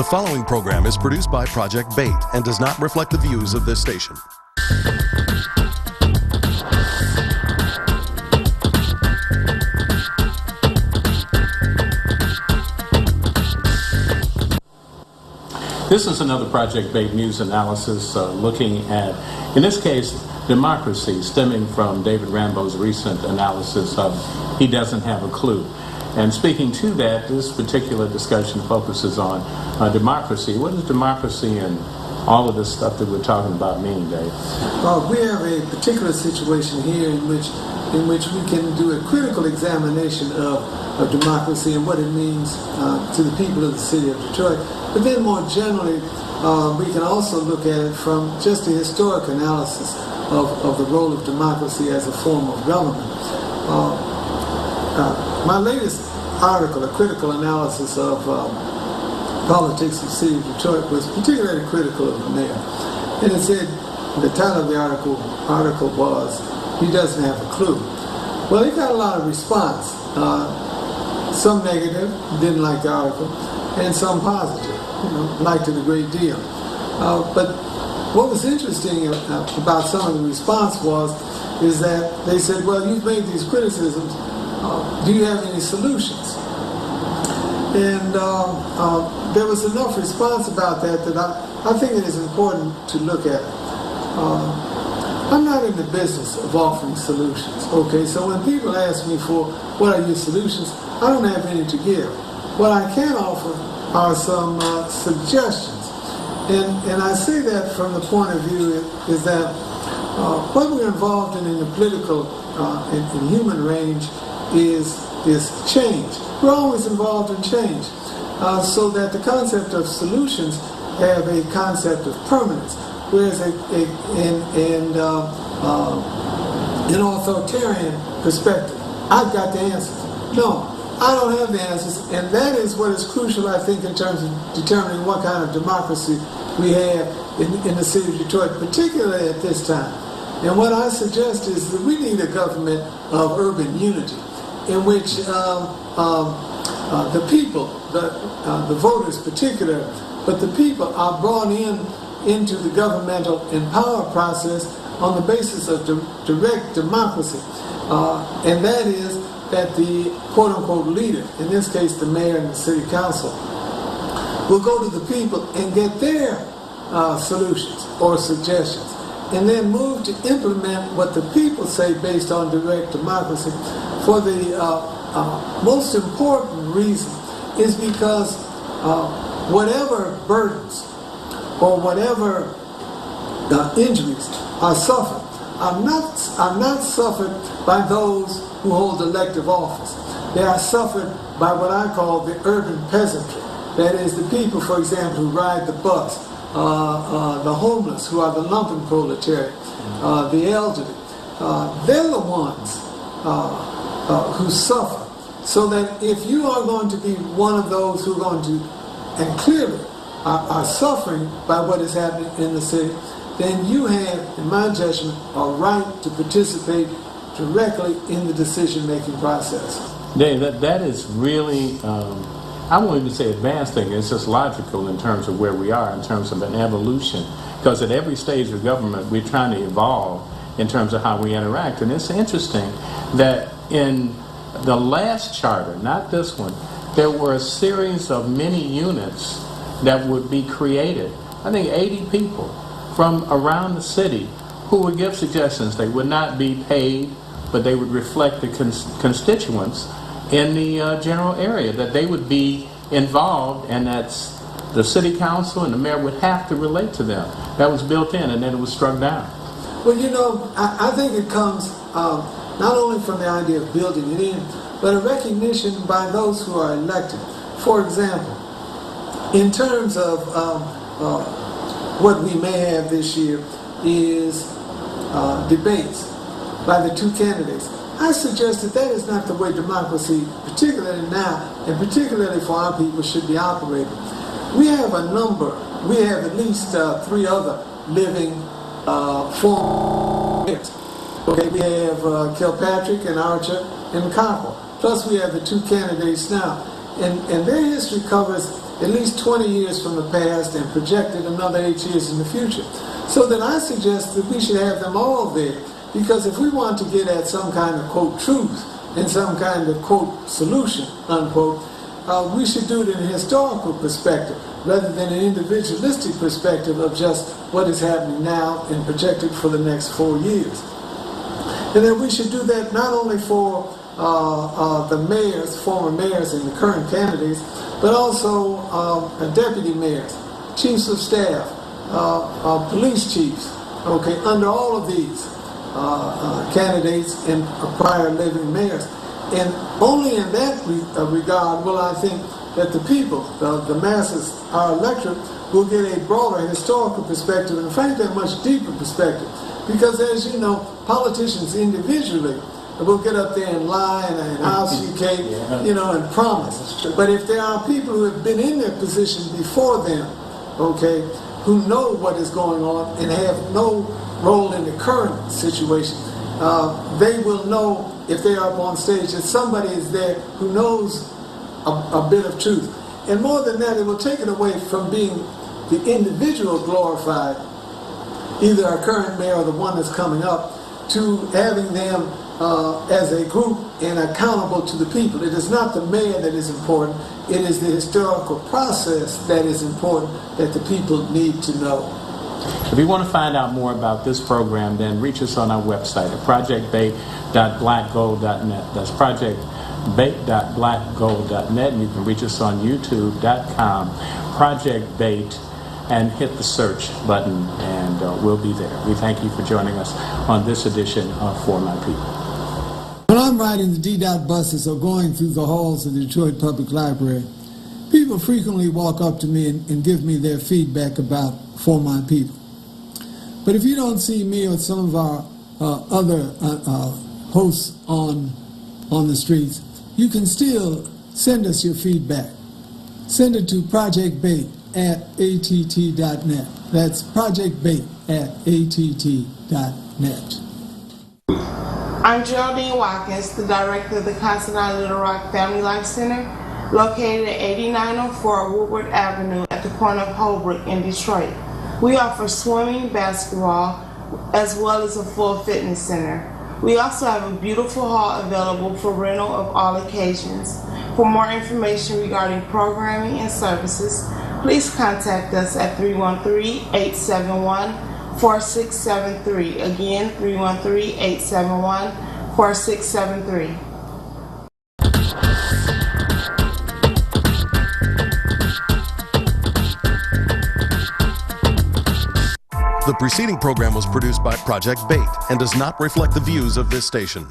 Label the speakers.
Speaker 1: The following program is produced by Project Bait and does not reflect the views of this station.
Speaker 2: This is another Project Bait news analysis looking at, in this case, democracy, stemming from David Rambeau's recent analysis of He Doesn't Have a Clue. And speaking to that, this particular discussion focuses on democracy. What does democracy and all of this stuff that we're talking about mean, Dave?
Speaker 3: We have a particular situation here in which we can do a critical examination of democracy and what it means to the people of the city of Detroit. But then more generally, we can also look at it from just a historic analysis of the role of democracy as a form of government. My latest article, a critical analysis of politics of the city of Detroit, was particularly critical of the mayor. And it said, the title of the article was, He Doesn't Have a Clue. Well, it got a lot of response. Some negative, didn't like the article, and some positive, liked it a great deal. But what was interesting about some of the response is that they said, well, you've made these criticisms, do you have any solutions? And there was enough response about that I think it is important to look at it. I'm not in the business of offering solutions, okay? So when people ask me for what are your solutions, I don't have any to give. What I can offer are some suggestions. And I say that from the point of view is that what we're involved in the political and human range is change. We're always involved in change. So that the concept of solutions have a concept of permanence. Whereas in an authoritarian perspective, I've got the answers. No, I don't have the answers, and that is what is crucial, I think, in terms of determining what kind of democracy we have in the city of Detroit, particularly at this time. And what I suggest is that we need a government of urban unity, in which the people, the voters particularly, but the people are brought into the governmental and power process on the basis of direct democracy. And that is that the quote-unquote leader, in this case the mayor and the city council, will go to the people and get their solutions or suggestions, and then move to implement what the people say based on direct democracy. For the most important reason is because whatever burdens or whatever injuries are suffered are not suffered by those who hold elective office. They are suffered by what I call the urban peasantry. That is, the people, for example, who ride the bus, the homeless, who are the lumpen proletariat, the elderly. They're the ones who suffer. So that if you are going to be one of those who are going to, and clearly are suffering by what is happening in the city, then you have, in my judgment, a right to participate directly in the decision-making process.
Speaker 2: Dave, that is really, I won't even say advanced thing, it's just logical in terms of where we are, in terms of an evolution. Because at every stage of government, we're trying to evolve in terms of how we interact. And it's interesting that in the last charter, not this one, there were a series of mini units that would be created. I think 80 people from around the city who would give suggestions. They would not be paid, but they would reflect the constituents in the general area, that they would be involved, and that's the city council and the mayor would have to relate to them. That was built in, and then it was struck down.
Speaker 3: Well, I think it comes not only from the idea of building it in, but a recognition by those who are elected. For example, in terms of what we may have this year is debates by the two candidates. I suggest that is not the way democracy, particularly now, and particularly for our people, should be operated. We have at least 3 other living forms. Okay, we have Kilpatrick and Archer and Copper. Plus we have the 2 candidates now. And their history covers at least 20 years from the past and projected another 8 years in the future. So then I suggest that we should have them all there, because if we want to get at some kind of, quote, truth and some kind of, quote, solution, unquote, we should do it in a historical perspective rather than an individualistic perspective of just what is happening now and projected for the next 4 years. And then we should do that not only for the mayors, former mayors and the current candidates, but also deputy mayors, chiefs of staff, police chiefs, okay, under all of these candidates and prior living mayors. And only in that regard will I think that the people, the masses, our electorate, will get a broader historical perspective and frankly a much deeper perspective. Because as you know, politicians individually will get up there and lie and obfuscate, you know, and promise. But if there are people who have been in their position before them, okay, who know what is going on and have no role in the current situation, they will know if they are up on stage that somebody is there who knows a bit of truth. And more than that, it will take it away from being the individual glorified, either our current mayor or the one that's coming up, to having them as a group and accountable to the people. It is not the mayor that is important, it is the historical process that is important that the people need to know.
Speaker 2: If you want to find out more about this program, then reach us on our website at projectbait.blackgold.net. That's projectbait.blackgold.net, and you can reach us on youtube.com, Project Bait, and hit the search button, and we'll be there. We thank you for joining us on this edition of For My People.
Speaker 3: When I'm riding the D-Dot buses or going through the halls of the Detroit Public Library, people frequently walk up to me and give me their feedback about For My People. But if you don't see me or some of our other hosts on the streets, you can still send us your feedback. Send it to projectbait@att.net. That's projectbait@att.net.
Speaker 4: I'm Geraldine Watkins, the director of the Consonant Little Rock Family Life Center, located at 8904 Woodward Avenue at the corner of Holbrook in Detroit. We offer swimming, basketball, as well as a full fitness center. We also have a beautiful hall available for rental of all occasions. For more information regarding programming and services, please contact us at 313-871-4673. Again, 313-871-4673.
Speaker 1: The preceding program was produced by Project Bait and does not reflect the views of this station.